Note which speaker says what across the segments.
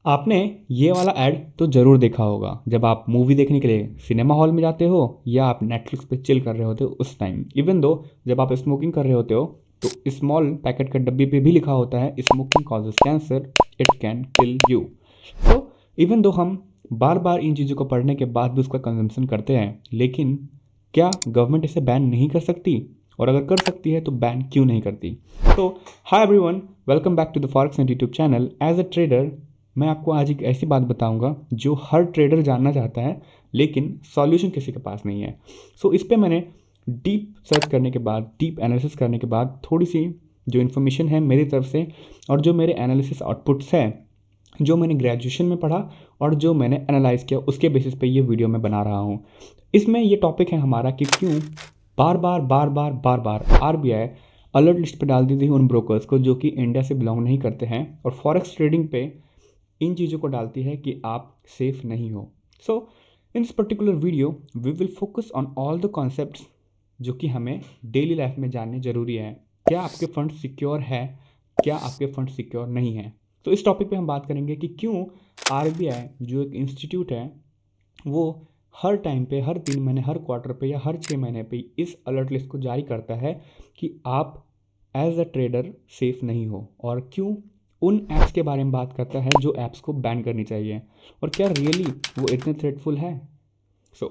Speaker 1: आपने ये वाला ऐड तो ज़रूर देखा होगा जब आप मूवी देखने के लिए सिनेमा हॉल में जाते हो या आप नेटफ्लिक्स पे चिल कर रहे होते हो उस टाइम। इवन दो जब आप स्मोकिंग कर रहे होते हो तो स्मॉल पैकेट का डब्बे पे भी लिखा होता है smoking causes cancer, it can kill you. So even though हम बार बार इन चीज़ों को पढ़ने के बाद भी उसका कंजम्पशन करते हैं, लेकिन क्या गवर्नमेंट इसे बैन नहीं कर सकती? और अगर कर सकती है तो बैन क्यों नहीं करती? तो hi everyone, welcome back to the forex and YouTube channel. As a trader मैं आपको आज एक ऐसी बात बताऊंगा जो हर ट्रेडर जानना चाहता है, लेकिन सॉल्यूशन किसी के पास नहीं है। सो इस पे मैंने डीप सर्च करने के बाद, डीप एनालिसिस करने के बाद थोड़ी सी जो इन्फॉर्मेशन है मेरी तरफ से और जो मेरे एनालिसिस आउटपुट्स है, जो मैंने ग्रेजुएशन में पढ़ा और जो मैंने एनालाइज किया, उसके बेसिस पे ये वीडियो मैं बना रहा हूँ। इसमें ये टॉपिक है हमारा कि क्यों बार बार आरबीआई अलर्ट लिस्ट पे डाल दी थी उन ब्रोकर्स को जो कि इंडिया से बिलोंग नहीं करते हैं, और फॉरेक्स ट्रेडिंग पे इन चीज़ों को डालती है कि आप सेफ नहीं हो। So in this particular video we will focus on all the concepts जो कि हमें डेली लाइफ में जानने जरूरी है। क्या आपके फंड सिक्योर है, क्या आपके फंड सिक्योर नहीं है। तो इस टॉपिक पे हम बात करेंगे कि क्यों आरबीआई जो एक इंस्टीट्यूट है वो हर टाइम पे, हर 3 महीने, हर क्वार्टर पे या हर 6 महीने पे इस अलर्ट लिस्ट को जारी करता है कि आप एज अ ट्रेडर सेफ नहीं हो, और क्यों उन ऐप्स के बारे में बात करता है जो ऐप्स को बैन करनी चाहिए, और क्या रियली वो इतने थ्रेटफुल है। सो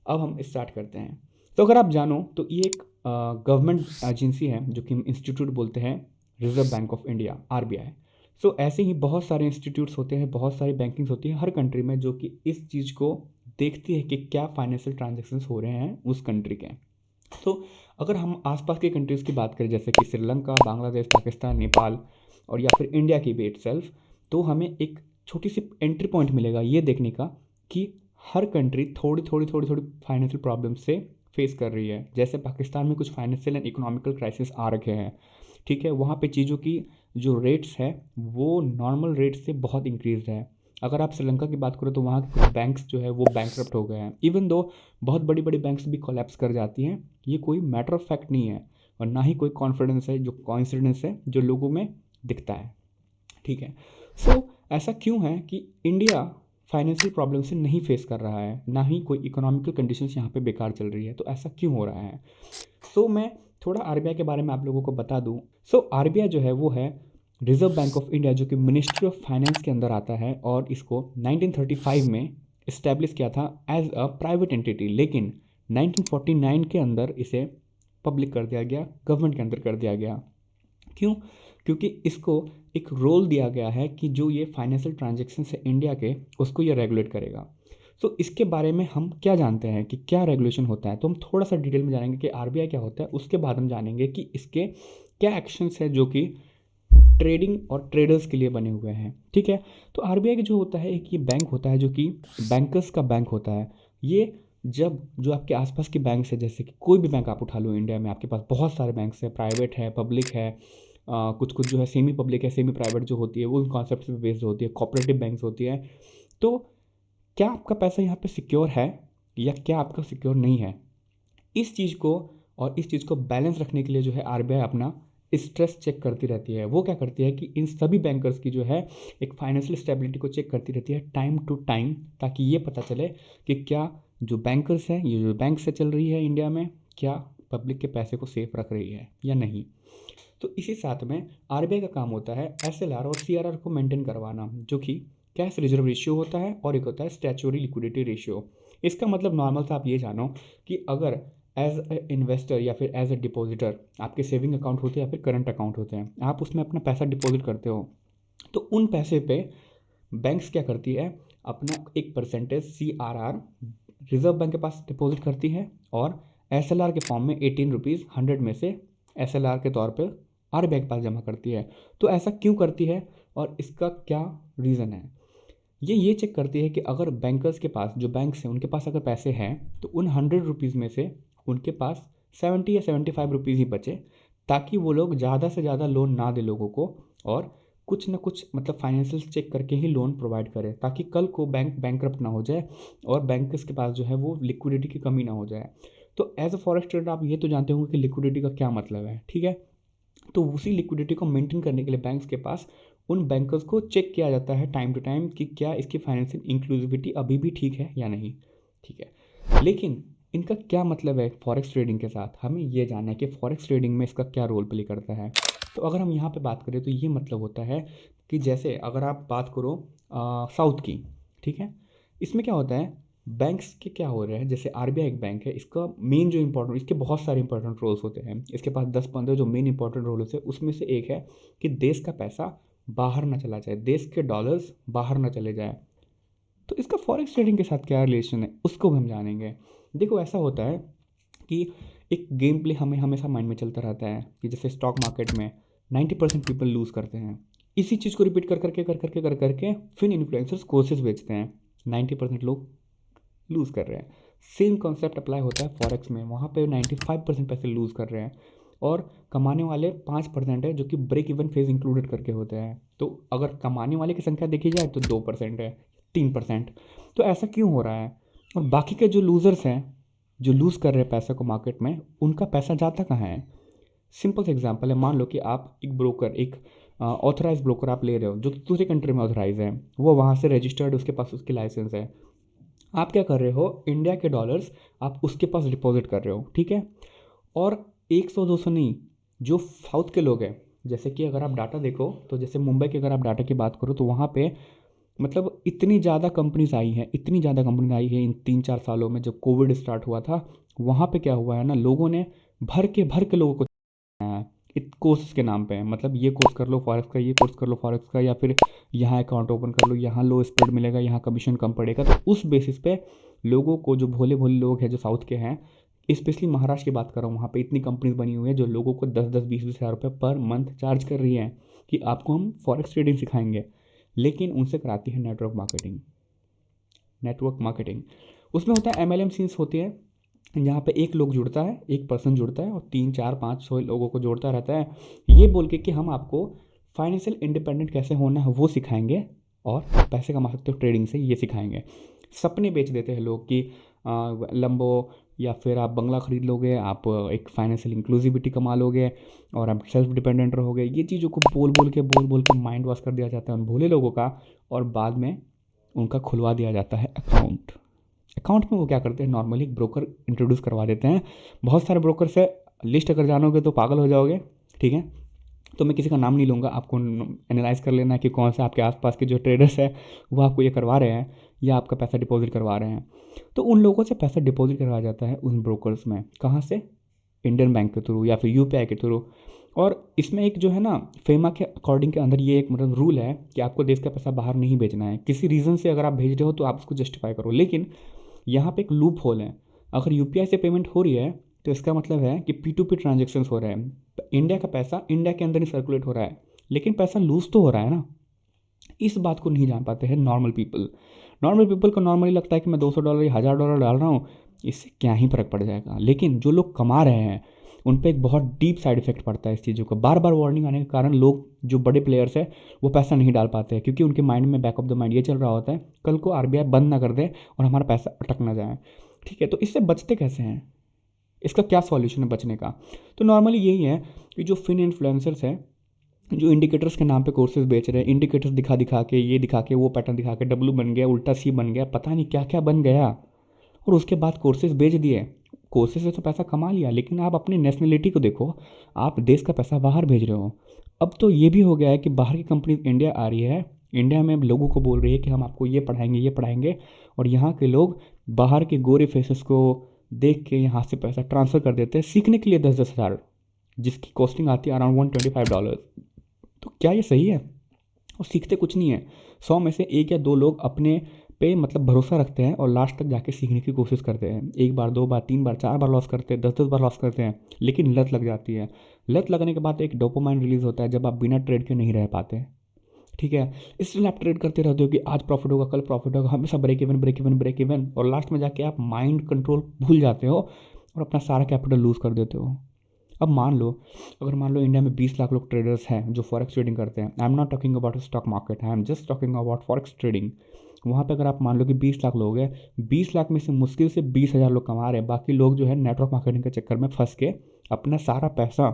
Speaker 1: अब हम स्टार्ट करते हैं। तो अगर आप जानो तो ये एक गवर्नमेंट एजेंसी है जो कि इंस्टीट्यूट बोलते हैं Reserve Bank of India, RBI. So ऐसे ही बहुत सारे इंस्टीट्यूट्स होते हैं, बहुत सारी बैंकिंग्स होती है हर कंट्री में जो कि इस चीज़ को देखती है कि क्या फाइनेंशियल ट्रांजेक्शन्स हो रहे हैं उस कंट्री के। तो अगर हम आसपास के कंट्रीज़ की बात करें जैसे कि श्रीलंका, बांग्लादेश, पाकिस्तान, नेपाल और या फिर इंडिया की भी इटसेल्फ, तो हमें एक छोटी सी एंट्री पॉइंट मिलेगा ये देखने का कि हर कंट्री थोड़ी फाइनेंशियल प्रॉब्लम से फेस कर रही है। जैसे पाकिस्तान में कुछ फाइनेंशियल एंड इकोनॉमिकल क्राइसिस आ रखे हैं, ठीक है, वहाँ पे चीज़ों की जो रेट्स है वो नॉर्मल रेट से बहुत इंक्रीज है। अगर आप श्रीलंका की बात करो तो वहाँ के कुछ बैंक्स जो है वो बैंकरप्ट हो गए हैं। इवन दो बहुत बड़ी बड़ी बैंक्स भी कोलैप्स कर जाती हैं, ये कोई मैटर ऑफ फैक्ट नहीं है और ना ही कोई कॉन्फिडेंस है, जो कॉन्सिडेंस है जो लोगों में दिखता है, ठीक है। सो ऐसा क्यों है कि इंडिया फाइनेंशियल प्रॉब्लम से नहीं फेस कर रहा है, ना ही कोई इकोनॉमिकल कंडीशंस यहाँ पे बेकार चल रही है, तो ऐसा क्यों हो रहा है। सो मैं थोड़ा आरबीआई के बारे में आप लोगों को बता दूं। सो आरबीआई जो है वो है रिजर्व बैंक ऑफ इंडिया, जो कि मिनिस्ट्री ऑफ फाइनेंस के अंदर आता है, और इसको 1935 में इस्टेब्लिश किया था एज अ प्राइवेट एंटिटी, लेकिन 1949 के अंदर इसे पब्लिक कर दिया गया, गवर्नमेंट के अंदर कर दिया गया। क्यों? क्योंकि इसको एक रोल दिया गया है कि जो ये फाइनेंशियल ट्रांजेक्शन है इंडिया के, उसको ये रेगुलेट करेगा। सो इसके बारे में हम क्या जानते हैं कि क्या रेगुलेशन होता है, तो हम थोड़ा सा डिटेल में जानेंगे कि आरबीआई क्या होता है, उसके बाद हम जानेंगे कि इसके क्या एक्शंस है जो कि ट्रेडिंग और ट्रेडर्स के लिए बने हुए हैं, ठीक है। तो आरबीआई जो होता है एक ये बैंक होता है जो कि बैंकर्स का बैंक होता है। ये जब जो आपके आसपास के बैंक है, जैसे कि कोई भी बैंक आप उठा लो इंडिया में, आपके पास बहुत सारे बैंक हैं, प्राइवेट है, पब्लिक है, कुछ कुछ जो है सेमी पब्लिक है, सेमी प्राइवेट जो होती है वो उन कॉन्सेप्ट पे बेस्ड होती है, कोऑपरेटिव बैंक्स होती है। तो क्या आपका पैसा यहाँ पे सिक्योर है या क्या आपका सिक्योर नहीं है, इस चीज़ को और इस चीज़ को बैलेंस रखने के लिए जो है आरबीआई अपना स्ट्रेस चेक करती रहती है। वो क्या करती है कि इन सभी बैंकर्स की जो है एक फाइनेंशियल स्टेबिलिटी को चेक करती रहती है टाइम टू टाइम, ताकि ये पता चले कि क्या जो बैंकर्स हैं, ये जो बैंक से चल रही है इंडिया में, क्या पब्लिक के पैसे को सेफ रख रही है या नहीं। तो इसी साथ में आरबीआई का काम होता है एसएलआर और सीआरआर को मेंटेन करवाना, जो कि कैश रिजर्व रेशियो होता है और एक होता है स्टैच्यूटरी लिक्विडिटी रेशियो। इसका मतलब नॉर्मल सा आप ये जानो कि अगर एज ए इन्वेस्टर या फिर एज ए डिपॉजिटर आपके सेविंग अकाउंट होते हैं या फिर करंट अकाउंट होते हैं, आप उसमें अपना पैसा डिपॉजिट करते हो, तो उन पैसे पे बैंक्स क्या करती है, अपना एक परसेंटेज सीआरआर रिजर्व बैंक के पास डिपॉजिट करती है और एसएलआर के फॉर्म में 18 रुपीज़ 100 में से एसएलआर के तौर पे आरबीआई के पास जमा करती है। तो ऐसा क्यों करती है और इसका क्या रीज़न है, ये चेक करती है कि अगर बैंकर्स के पास, जो बैंक्स हैं उनके पास अगर पैसे हैं, तो उन 100 रुपीज़ में से उनके पास 70 या 75 रुपीज़ ही बचे, ताकि वो लोग ज़्यादा से ज़्यादा लोन ना दे लोगों को, और कुछ ना कुछ मतलब फाइनेंशियल चेक करके ही लोन प्रोवाइड करे, ताकि कल को बैंक बैंकरप्ट ना हो जाए और बैंकर्स के पास जो है वो लिक्विडिटी की कमी ना हो जाए। तो एज अ फॉरेक्स ट्रेडर आप ये तो जानते होंगे कि लिक्विडिटी का क्या मतलब है, ठीक है। तो उसी लिक्विडिटी को मेंटेन करने के लिए बैंक्स के पास उन बैंकर्स को चेक किया जाता है टाइम टू टाइम कि क्या इसकी फाइनेंशियल इंक्लूसिविटी अभी भी ठीक है या नहीं, ठीक है। लेकिन इनका क्या मतलब है फॉरेक्स ट्रेडिंग के साथ, हमें ये जानना है कि फॉरेक्स ट्रेडिंग में इसका क्या रोल प्ले करता है। तो अगर हम यहाँ पे बात करें तो ये मतलब होता है कि जैसे अगर आप बात करो साउथ की, ठीक है, इसमें क्या होता है, बैंक्स के क्या हो रहे हैं, जैसे आरबीआई एक बैंक है, इसका मेन जो इंपॉर्टेंट, इसके बहुत सारे इंपॉर्टेंट रोल्स होते हैं, इसके पास 10-15 जो मेन इंपॉर्टेंट रोल्स है उसमें से एक है कि देश का पैसा बाहर ना चला जाए, देश के डॉलर्स बाहर ना चले जाए। तो इसका फॉरेक्स ट्रेडिंग के साथ क्या रिलेशन है उसको भी हम जानेंगे। देखो ऐसा होता है कि एक गेम प्ले हमें हमेशा माइंड में चलता रहता है कि जैसे स्टॉक मार्केट में 90% पीपल लूज़ करते हैं, इसी चीज़ को रिपीट कर करके फिर इन्फ्लुएंसर्स कोर्सेज बेचते हैं, 90% लोग लूज़ कर रहे हैं। सेम कॉन्सेप्ट अप्लाई होता है फॉरेक्स में, वहाँ पे 95% पैसे लूज़ कर रहे हैं और कमाने वाले 5% है जो कि ब्रेक इवन फेज इंक्लूडेड करके होते हैं। तो अगर कमाने वाले की संख्या देखी जाए तो 2% है, 3%। तो ऐसा क्यों हो रहा है, और बाकी के जो लूज़र्स हैं जो लूज़ कर रहे हैं पैसे को मार्केट में, उनका पैसा जाता कहाँ है। सिंपल सा एग्जांपल है, मान लो कि आप एक ब्रोकर, एक ऑथराइज ब्रोकर आप ले रहे हो जो कि दूसरे कंट्री में ऑथराइज है, वो वहाँ से रजिस्टर्ड, उसके पास उसकी लाइसेंस है। आप क्या कर रहे हो, इंडिया के डॉलर्स आप उसके पास डिपॉजिट कर रहे हो, ठीक है। और 100-200 नहीं, जो साउथ के लोग हैं, जैसे कि अगर आप डाटा देखो तो जैसे मुंबई की अगर आप डाटा की बात करो तो वहाँ पे मतलब इतनी ज़्यादा कंपनीज आई हैं, इतनी ज़्यादा कंपनीज आई है इन 3-4 सालों में, जब कोविड स्टार्ट हुआ था वहाँ पे क्या हुआ है ना, लोगों ने भर के लोगों को कोर्स के नाम पे, मतलब ये कोर्स कर लो फॉरेक्स का, ये कोर्स कर लो फॉरेक्स का, या फिर यहाँ अकाउंट ओपन कर लो, यहाँ लो स्प्रेड मिलेगा, यहाँ कमीशन कम पड़ेगा। तो उस बेसिस पे लोगों को, जो भोले भोले लोग हैं जो साउथ के हैं, स्पेशली महाराष्ट्र की बात कर रहा हूँ, वहाँ पे इतनी कंपनीज बनी हुई है जो लोगों को 10-10 20-20 हज़ार रुपये पर मंथ चार्ज कर रही हैं कि आपको हम फॉरेक्स ट्रेडिंग सिखाएंगे। लेकिन उनसे कराती है नेटवर्क मार्केटिंग। उसमें होता है MLM सीन्स होती है, यहाँ पे एक लोग जुड़ता है, एक पर्सन जुड़ता है और 3-4-5-6 लोगों को जोड़ता रहता है, ये बोल के कि हम आपको फाइनेंशियल इंडिपेंडेंट कैसे होना है वो सिखाएंगे और पैसे कमा सकते हो ट्रेडिंग से, ये सिखाएंगे। सपने बेच देते हैं लोग कि लंबो, या फिर आप बंगला खरीद लोगे, आप एक फाइनेंशियल इंक्लूसिविटी कमा लोगे और आप सेल्फ डिपेंडेंट रहोगे। ये चीज़ों को बोल बोल के माइंड वॉश कर दिया जाता है उन भोले लोगों का, और बाद में उनका खुलवा दिया जाता है अकाउंट। अकाउंट में वो क्या करते हैं, नॉर्मली एक ब्रोकर इंट्रोड्यूस करवा देते हैं। बहुत सारे ब्रोकर से लिस्ट अगर जानोगे तो पागल हो जाओगे, ठीक है। तो मैं किसी का नाम नहीं लूँगा, आपको एनालाइज कर लेना है कि कौन से आपके आसपास के जो ट्रेडर्स हैं वो आपको ये करवा रहे हैं या आपका पैसा डिपॉजिट करवा रहे हैं। तो उन लोगों से पैसा डिपॉजिट करवाया जाता है उन ब्रोकर्स में, कहाँ से, इंडियन बैंक के थ्रू या फिर यूपीआई के थ्रू। और इसमें एक जो है ना, फेमा के अकॉर्डिंग के अंदर ये एक मतलब रूल है कि आपको देश का पैसा बाहर नहीं भेजना है, किसी रीज़न से अगर आप भेज रहे हो तो आप उसको जस्टिफाई करो। लेकिन यहाँ पे एक लूप होल है, अगर यूपीआई से पेमेंट हो रही है तो इसका मतलब है कि P2P ट्रांजेक्शन्स हो रहे हैं, इंडिया का पैसा इंडिया के अंदर ही सर्कुलेट हो रहा है, लेकिन पैसा लूज तो हो रहा है ना। इस बात को नहीं जान पाते हैं नॉर्मल पीपल को नॉर्मली लगता है कि मैं $200 या $1000 डाल रहा हूँ, इससे क्या ही फ़र्क पड़ जाएगा। लेकिन जो लोग कमा रहे हैं उन पर एक बहुत डीप साइड इफेक्ट पड़ता है इस चीज़ों का। बार बार वार्निंग आने के कारण लोग, जो बड़े प्लेयर्स हैं, वो पैसा नहीं डाल पाते हैं, क्योंकि उनके माइंड में, बैक ऑफ द माइंड ये चल रहा होता है कल को आरबीआई बंद ना कर दे और हमारा पैसा अटक ना जाए, ठीक है। तो इससे बचते कैसे हैं, इसका क्या सॉल्यूशन है बचने का। तो नॉर्मली यही है कि जो फिन इन्फ्लुएंसर्स हैं, जो इंडिकेटर्स के नाम पे कोर्सेज बेच रहे हैं, इंडिकेटर्स दिखा दिखा के, ये दिखा के, वो पैटर्न दिखा के, डब्लू बन गया, उल्टा सी बन गया, पता नहीं क्या क्या बन गया, और उसके बाद कोर्सेज बेच दिए। कोर्सेज से तो पैसा कमा लिया, लेकिन आप अपनी नेशनलिटी को देखो, आप देश का पैसा बाहर भेज रहे हो। अब तो ये भी हो गया है कि बाहर की कंपनी इंडिया आ रही है, इंडिया में लोगों को बोल रही है कि हम आपको ये पढ़ाएंगे, और यहाँ के लोग बाहर के गोरे फेसेस को देख के यहाँ से पैसा ट्रांसफ़र कर देते हैं सीखने के लिए 10-10 हज़ार, जिसकी कॉस्टिंग आती है अराउंड $125। तो क्या ये सही है, और सीखते कुछ नहीं है। 100 में से 1 या 2 लोग अपने पे मतलब भरोसा रखते हैं और लास्ट तक जाके सीखने की कोशिश करते हैं, 1 बार 2 बार 3 बार 4 बार लॉस करते हैं, 10-10 बार लॉस करते हैं, लेकिन लत लग जाती है। लत लगने के बाद एक डोपामाइन रिलीज़ होता है जब आप बिना ट्रेड के नहीं रह पाते, ठीक है। इसलिए आप ट्रेड करते रहते हो कि आज प्रॉफिट होगा, कल प्रॉफिट होगा, हमेशा ब्रेक इवन, और लास्ट में जाके आप माइंड कंट्रोल भूल जाते हो और अपना सारा कैपिटल लूज़ कर देते हो। अब अगर मान लो इंडिया में 20 लाख लोग ट्रेडर्स हैं जो फॉरेक्स ट्रेडिंग करते हैं, I am not talking about stock market, I am just talking about forex trading. वहाँ पे अगर आप मान लो कि 20 लाख लोग हैं, 20 लाख में से मुश्किल से 20,000 लोग कमा रहे हैं, बाकी लोग जो है नेटवर्क मार्केटिंग के चक्कर में फंस के अपना सारा पैसा,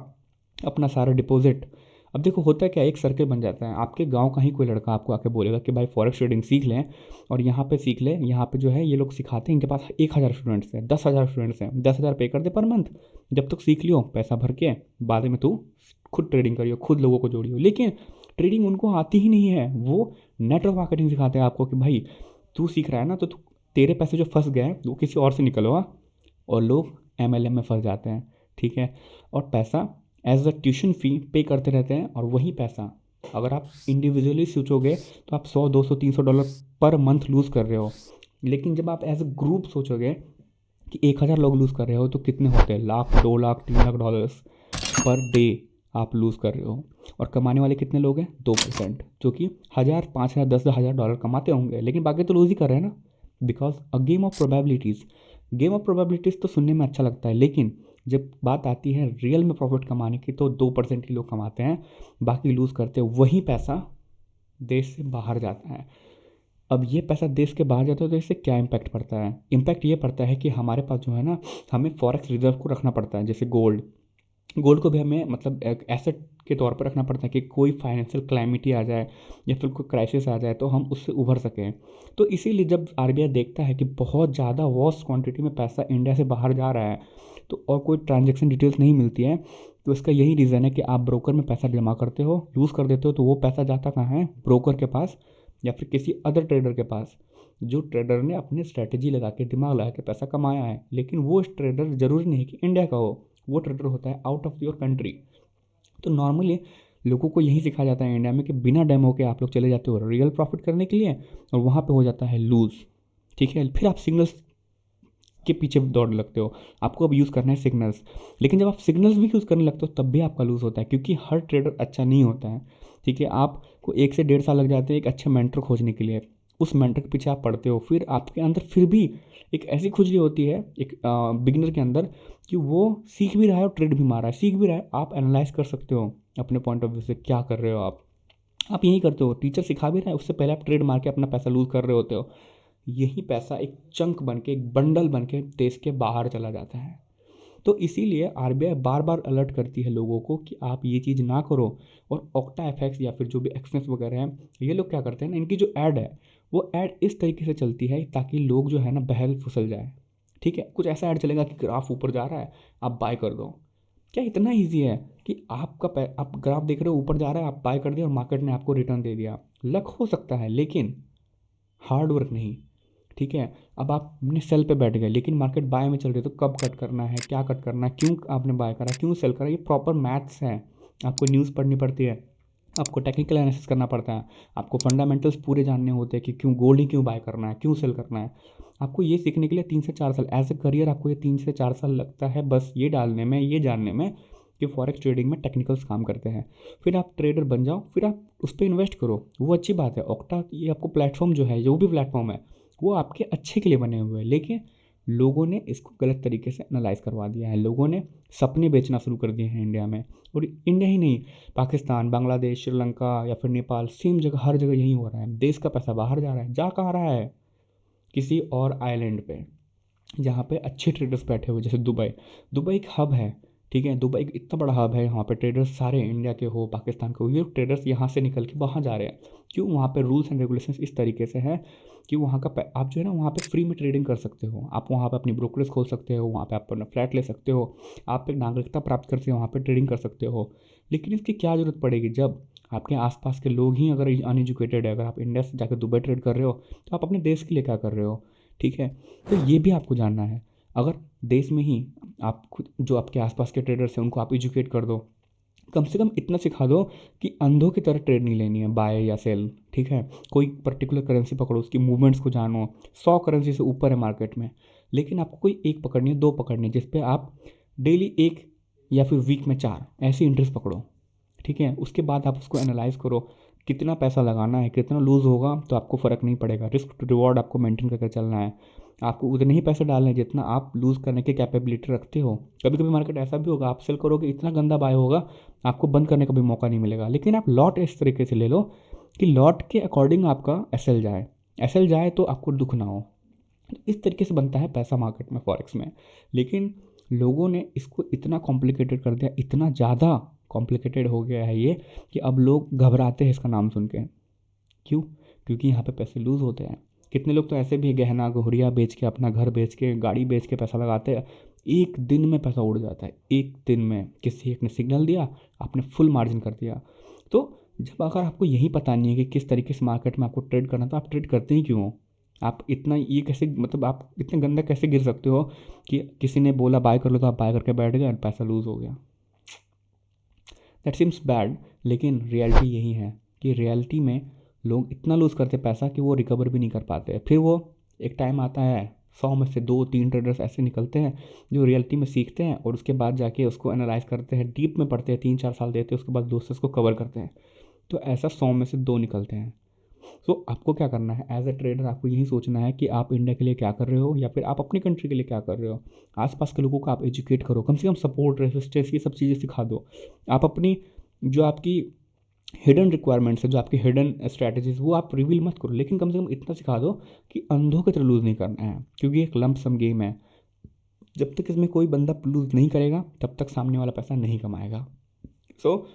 Speaker 1: अपना सारा डिपॉजिट, अब देखो होता है क्या, एक सर्कल बन जाता है, आपके गांव का ही कोई लड़का आपको आके बोलेगा कि भाई फॉरेक्स ट्रेडिंग सीख लें और यहाँ पे सीख ले, यहाँ पे जो है ये लोग सिखाते हैं, इनके पास 1,000 स्टूडेंट्स हैं, 10,000 स्टूडेंट्स हैं, 10,000 पे कर दे पर मंथ, जब तक सीख लियो पैसा भर के, बाद में तू खुद ट्रेडिंग करियो, खुद लोगों को जोड़ियो। लेकिन ट्रेडिंग उनको आती ही नहीं है, वो नेटवर्क मार्केटिंग सिखाते हैं आपको कि भाई तू सीख रहा है ना, तो तेरे पैसे जो फंस गए वो किसी और से निकलवा, और लोग MLM में फंस जाते हैं, ठीक है। और पैसा एज अ ट्यूशन फ़ी पे करते रहते हैं, और वही पैसा अगर आप इंडिविजुअली सोचोगे तो आप 100 200 300 डॉलर पर मंथ लूज़ कर रहे हो। लेकिन जब आप एज अ ग्रुप सोचोगे कि 1,000 लोग लूज़ कर रहे हो तो कितने होते हैं, lakh, 2 lakh, 3 lakh dollars per day आप लूज़ कर रहे हो। और कमाने वाले कितने लोग हैं, 2%, जो कि 1,000, 5,000, 10,000 डॉलर कमाते होंगे, लेकिन बाकी तो लूज़ ही कर रहे हैं ना। Because a game of probabilities, game of probabilities तो सुनने में अच्छा लगता है, लेकिन जब बात आती है रियल में प्रॉफिट कमाने की तो 2% ही लोग कमाते हैं, बाकी लूज़ करते हैं। वही पैसा देश से बाहर जाता है। अब ये पैसा देश के बाहर जाता है तो इससे क्या इम्पैक्ट पड़ता है, इम्पैक्ट ये पड़ता है कि हमारे पास जो है ना, हमें फॉरेक्स रिजर्व को रखना पड़ता है। जैसे गोल्ड, गोल्ड को भी हमें मतलब एक एसेट के तौर पर रखना पड़ता है कि कोई फाइनेंशियल क्लैमिटी आ जाए या फिर कोई क्राइसिस आ जाए तो हम उससे उभर सकें। तो इसीलिए जब RBI देखता है कि बहुत ज़्यादा वॉस्ट क्वांटिटी में पैसा इंडिया से बाहर जा रहा है तो और कोई ट्रांजेक्शन डिटेल्स नहीं मिलती है, तो इसका यही रीज़न है कि आप ब्रोकर में पैसा जमा करते हो, लूज़ कर देते हो, तो वो पैसा जाता कहाँ है, ब्रोकर के पास या फिर किसी अदर ट्रेडर के पास, जो ट्रेडर ने अपनी स्ट्रैटेजी लगा के दिमाग लगा के पैसा कमाया है। लेकिन वो ट्रेडर ज़रूरी नहीं कि इंडिया का हो, वो ट्रेडर होता है आउट ऑफ योर कंट्री। तो नॉर्मली लोगों को यही सिखाया जाता है इंडिया में कि बिना डेमो के आप लोग चले जाते हो रियल प्रॉफिट करने के लिए, और वहाँ पे हो जाता है लूज़, ठीक है। फिर आप सिग्नल्स के पीछे दौड़ लगते हो, आपको अब यूज़ करना है सिग्नल्स, लेकिन जब आप सिग्नल्स भी यूज़ करने लगते हो तब भी आपका लूज़ होता है, क्योंकि हर ट्रेडर अच्छा नहीं होता है, ठीक है। आपको 1 से 1.5 साल लग जाते हैं एक अच्छे मेंटर खोजने के लिए, उस मेंटर के पीछे आप पढ़ते हो, फिर आपके अंदर फिर भी एक ऐसी खुजली होती है एक बिगिनर के अंदर कि वो सीख भी रहा है और ट्रेड भी मार रहा है, सीख भी रहा है। आप एनालाइज कर सकते हो अपने पॉइंट ऑफ व्यू से क्या कर रहे हो आप यही करते हो, टीचर सिखा भी रहा है, उससे पहले आप ट्रेड मार के अपना पैसा लूज़ कर रहे होते हो। यही पैसा एक चंक बन के, एक बंडल बन के देश के बाहर चला जाता है। तो इसीलिए RBI बार बार अलर्ट करती है लोगों को कि आप ये चीज़ ना करो। और ऑक्टा एफएक्स या फिर जो भी एक्सचेंज वगैरह हैं, ये लोग क्या करते हैं ना, इनकी जो ऐड है वो ऐड इस तरीके से चलती है ताकि लोग जो है ना बहल फुसल जाए, ठीक है। कुछ ऐसा ऐड चलेगा कि ग्राफ ऊपर जा रहा है, आप बाय कर दो। क्या इतना ईजी है कि आप ग्राफ देख रहे हो ऊपर जा रहा है, आप बाय कर दिया और मार्केट ने आपको रिटर्न दे दिया। लक हो सकता है लेकिन हार्ड वर्क नहीं, ठीक है। अब आप अपने सेल पे बैठ गए लेकिन मार्केट बाय में चल रही है, तो कब कट करना है, क्या कट करना है, क्यों आपने बाय करा, क्यों सेल करा, ये प्रॉपर मैथ्स है। आपको न्यूज़ पढ़नी पड़ती है, आपको टेक्निकल एनालिसिस करना पड़ता है, आपको फंडामेंटल्स पूरे जानने होते हैं कि क्यों गोल्ड ही क्यों बाय करना है, क्यों सेल करना है। आपको ये सीखने के लिए 3 से 4 साल एज ए करियर, आपको ये 3 से 4 साल लगता है बस ये डालने में, ये जानने में कि फॉरेक्स ट्रेडिंग में टेक्निकल्स काम करते हैं। फिर आप ट्रेडर बन जाओ, फिर आप उस पर इन्वेस्ट करो, वो अच्छी बात है। ऑक्टा ये आपको प्लेटफॉर्म जो है, जो भी प्लेटफॉर्म है वो आपके अच्छे के लिए बने हुए हैं, लेकिन लोगों ने इसको गलत तरीके से एनालाइज करवा दिया है। लोगों ने सपने बेचना शुरू कर दिए हैं इंडिया में, और इंडिया ही नहीं, पाकिस्तान, बांग्लादेश, श्रीलंका या फिर नेपाल, सेम जगह, हर जगह यही हो रहा है। देश का पैसा बाहर जा रहा है, जा कहाँ रहा है, किसी और आइलैंड पे, जहाँ पे अच्छे ट्रेडर्स बैठे हुए, जैसे दुबई। दुबई एक हब है, ठीक है। दुबई एक इतना बड़ा हब है, वहाँ पे ट्रेडर्स सारे इंडिया के हो, पाकिस्तान के हो, ये ट्रेडर्स यहाँ से निकल के वहाँ जा रहे हैं। क्यों, वहाँ पे रूल्स एंड रेगुलेशंस इस तरीके से है कि वहाँ का आप जो है ना वहाँ पे फ्री में ट्रेडिंग कर सकते हो, आप वहाँ पे अपनी ब्रोकरेज खोल सकते हो, वहाँ पे आप अपना फ्लैट ले सकते हो, आप एक नागरिकता प्राप्त करते हो, वहाँ पे ट्रेडिंग कर सकते हो। लेकिन इसकी क्या ज़रूरत पड़ेगी जब आपके आसपास के लोग ही अगर अनएजुकेटेड है। अगर आप इंडिया से जाकर दुबई ट्रेड कर रहे हो तो आप अपने देश के लिए क्या कर रहे हो, ठीक है। तो ये भी आपको जानना है। अगर देश में ही आप खुद जो आपके आसपास के ट्रेडर्स हैं उनको आप एजुकेट कर दो, कम से कम इतना सिखा दो कि अंधों की तरह ट्रेड नहीं लेनी है, बाय या सेल, ठीक है। कोई पर्टिकुलर करेंसी पकड़ो, उसकी मूवमेंट्स को जानो, 100 करेंसी से ऊपर है मार्केट में, लेकिन आपको कोई एक पकड़नी है, 2 पकड़नी है, जिस पे आप डेली 1 या फिर वीक में 4 ऐसी इंटरेस्ट पकड़ो, ठीक है। उसके बाद आप उसको एनालाइज करो, कितना पैसा लगाना है, कितना लूज़ होगा तो आपको फ़र्क नहीं पड़ेगा। रिस्क टू रिवॉर्ड आपको मेंटेन करके चलना है, आपको उतने ही पैसे डालने हैं जितना आप लूज़ करने की कैपेबिलिटी रखते हो। कभी कभी मार्केट ऐसा भी होगा, आप सेल करोगे, इतना गंदा बाय होगा, आपको बंद करने का भी मौका नहीं मिलेगा। लेकिन आप लॉट इस तरीके से ले लो कि लॉट के अकॉर्डिंग आपका एस एल जाए तो आपको दुख ना हो। इस तरीके से बनता है पैसा मार्केट में, फॉरेक्स में। लेकिन लोगों ने इसको इतना कॉम्प्लिकेटेड कर दिया, इतना ज़्यादा, कॉम्प्लिकेटेड हो गया है ये कि अब लोग घबराते हैं इसका नाम सुन के। क्यों? क्योंकि यहाँ पे पैसे लूज़ होते हैं। कितने लोग तो ऐसे भी गहना गहुरिया बेच के, अपना घर बेच के, गाड़ी बेच के पैसा लगाते हैं, एक दिन में पैसा उड़ जाता है। एक दिन में किसी एक ने सिग्नल दिया, आपने फुल मार्जिन कर दिया। तो जब अगर आपको यही पता नहीं है कि किस तरीके से मार्केट में आपको ट्रेड करना, तो आप ट्रेड करते ही क्यों हो? आप इतना ये कैसे, मतलब आप इतने गंदा कैसे गिर सकते हो कि किसी ने बोला बाय कर लो तो आप बाय करके बैठ गए और पैसा लूज़ हो गया। दैट सीम्स बैड, लेकिन रियलिटी यही है कि रियलिटी में लोग इतना लूज़ करते पैसा कि वो रिकवर भी नहीं कर पाते। फिर वो एक टाइम आता है, 100 में से 2-3 ट्रेडर्स ऐसे निकलते हैं जो रियलिटी में सीखते हैं और उसके बाद जाके उसको एनालाइज करते हैं, डीप में पढ़ते हैं, 3-4 साल देते हैं, उसके बाद दोस्त उसको कवर करते हैं। तो ऐसा 100 में से 2 निकलते हैं। सो आपको क्या करना है एज ए ट्रेडर, आपको यही सोचना है कि आप इंडिया के लिए क्या कर रहे हो या फिर आप अपनी कंट्री के लिए क्या कर रहे हो। आसपास के लोगों को आप एजुकेट करो, कम से कम सपोर्ट, रेसिस्टेंस, ये सब चीज़ें सिखा दो। आप अपनी जो आपकी हिडन रिक्वायरमेंट्स है, जो आपकी हिडन स्ट्रैटेजीज, वो आप रिवील मत करो, लेकिन कम से कम इतना सिखा दो कि अंधों की तरह लूज़ नहीं करना है, क्योंकि एक लंप सम गेम है। जब तक इसमें कोई बंदा लूज़ नहीं करेगा तब तक सामने वाला पैसा नहीं कमाएगा। सो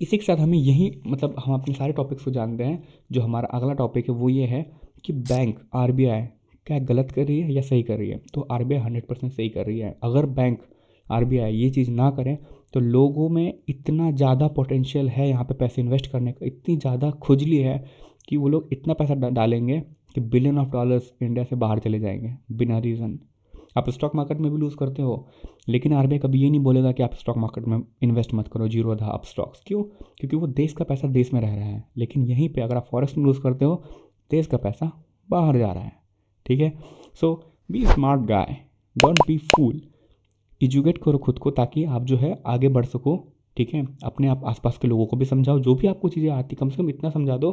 Speaker 1: इसी के साथ हमें यही, मतलब हम अपने सारे टॉपिक्स को जानते हैं। जो हमारा अगला टॉपिक है वो ये है कि बैंक, आरबीआई क्या गलत कर रही है या सही कर रही है। तो आरबीआई 100% सही कर रही है। अगर बैंक, आरबीआई ये चीज़ ना करें तो लोगों में इतना ज़्यादा पोटेंशियल है यहाँ पे पैसे इन्वेस्ट करने का, इतनी ज़्यादा खुजली है कि वो लोग इतना पैसा डालेंगे कि बिलियन ऑफ डॉलर्स इंडिया से बाहर चले जाएंगे बिना रीज़न। आप स्टॉक मार्केट में भी लूज़ करते हो, लेकिन आरबीआई कभी ये नहीं बोलेगा कि आप स्टॉक मार्केट में इन्वेस्ट मत करो, जीरो आधा आप स्टॉक्स। क्यों? क्योंकि वो देश का पैसा देश में रह रहा है। लेकिन यहीं पे अगर आप फॉरेक्स में लूज़ करते हो, देश का पैसा बाहर जा रहा है। ठीक है? So be smart guy, don't be fool. Educate करो खुद को ताकि आप जो है आगे बढ़ सको। ठीक है? अपने आप आसपास के लोगों को भी समझाओ, जो भी आपको चीज़ें आती, कम से कम इतना समझा दो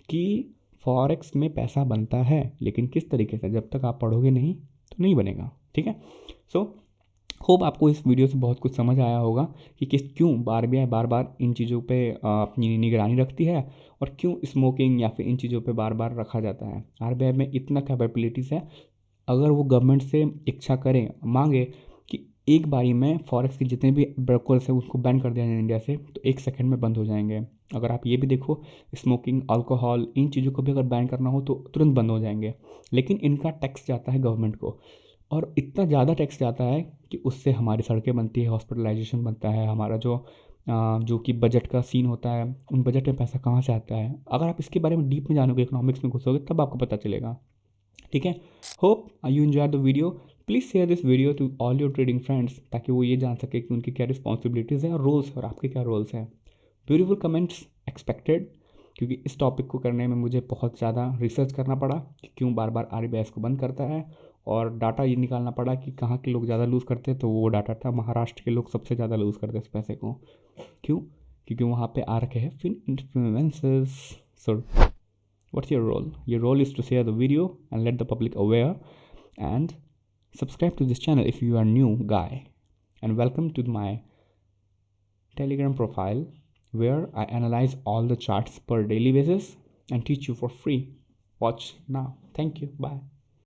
Speaker 1: कि फॉरेक्स में पैसा बनता है, लेकिन किस तरीके से, जब तक आप पढ़ोगे नहीं तो नहीं बनेगा। ठीक है? सो होप आपको इस वीडियो से बहुत कुछ समझ आया होगा कि क्यों आरबीआई बार बार इन चीज़ों पे अपनी निगरानी रखती है और क्यों स्मोकिंग या फिर इन चीज़ों पे बार बार रखा जाता है। आरबीआई में इतना कैपेबिलिटीज़ है, अगर वो गवर्नमेंट से इच्छा करें, मांगे कि एक बारी में फॉरेक्स के जितने भी ब्रोकर्स हैं उसको बैन कर दिया जाए इंडिया से, तो 1 सेकंड में बंद हो जाएंगे। अगर आप ये भी देखो, स्मोकिंग, अल्कोहल, इन चीज़ों को भी अगर बैन करना हो तो तुरंत बंद हो जाएंगे। लेकिन इनका टैक्स जाता है गवर्नमेंट को, और इतना ज़्यादा टैक्स जाता है कि उससे हमारी सड़कें बनती है, हॉस्पिटलाइजेशन बनता है, हमारा जो कि बजट का सीन होता है, उन बजट में पैसा कहाँ से आता है। अगर आप इसके बारे में डीप में जानोगे, इकोनॉमिक्स में घुसोगे, तब आपको पता चलेगा। ठीक है? Hope you enjoy the video. Please share this video to all your trading friends, ताकि वो ये जान सके कि उनकी क्या रिस्पॉन्सिबिलिटीज़ हैं और रोल्स हैं और आपके क्या रोल्स हैं। ब्यूटीफुल कमेंट्स एक्सपेक्टेड, क्योंकि इस टॉपिक को करने में मुझे बहुत ज़्यादा रिसर्च करना पड़ा कि क्यों बार बार आरबीआई इसको बंद करता है, और डाटा ये निकालना पड़ा कि कहाँ के लोग ज़्यादा लूज़ करते हैं। तो वो डाटा था महाराष्ट्र के लोग सबसे ज़्यादा लूज़ करते हैं इस पैसे को। क्यों? क्योंकि वहाँ पे आ रखे हैं fin influencers. So what's your role? Your role is to share the video and let the public aware, and subscribe to this channel if you are new guy, and welcome to my Telegram profile where I analyze all the charts per daily basis and teach you for free. Watch now. Thank you. Bye.